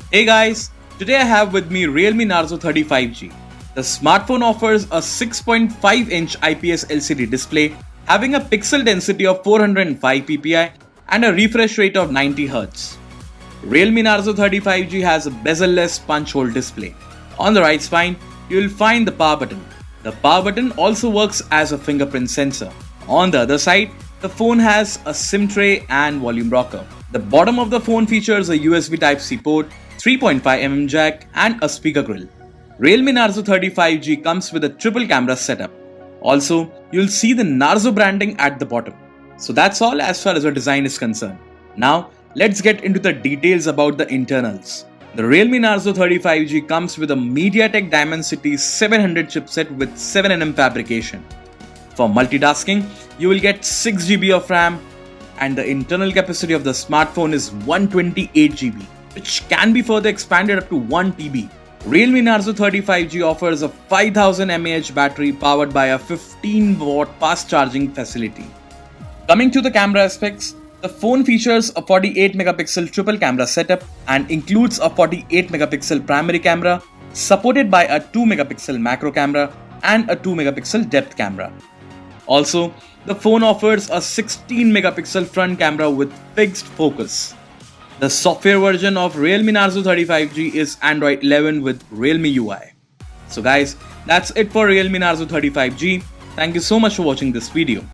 Hey guys, today I have with me Realme Narzo 35G. The smartphone offers a 6.5-inch IPS LCD display having a pixel density of 405 ppi and a refresh rate of 90 Hz. Realme Narzo 35G has a bezel-less punch hole display. On the right spine, you will find the power button. The power button also works as a fingerprint sensor. On the other side, the phone has a SIM tray and volume rocker. The bottom of the phone features a USB Type-C port, 3.5mm jack and a speaker grill. Realme Narzo 35G comes with a triple camera setup. Also, you'll see the Narzo branding at the bottom. So that's all as far as the design is concerned. Now, let's get into the details about the internals. The Realme Narzo 35G comes with a MediaTek Dimensity 700 chipset with 7nm fabrication. For multitasking, you will get 6GB of RAM and the internal capacity of the smartphone is 128GB, which can be further expanded up to 1TB. Realme Narzo 35G offers a 5000 mAh battery powered by a 15-watt fast charging facility. Coming to the camera aspects, the phone features a 48MP triple camera setup and includes a 48MP primary camera supported by a 2MP macro camera and a 2MP depth camera. Also, the phone offers a 16MP front camera with fixed focus. The software version of Realme Narzo 35G is Android 11 with Realme UI. So guys, that's it for Realme Narzo 35G. Thank you so much for watching this video.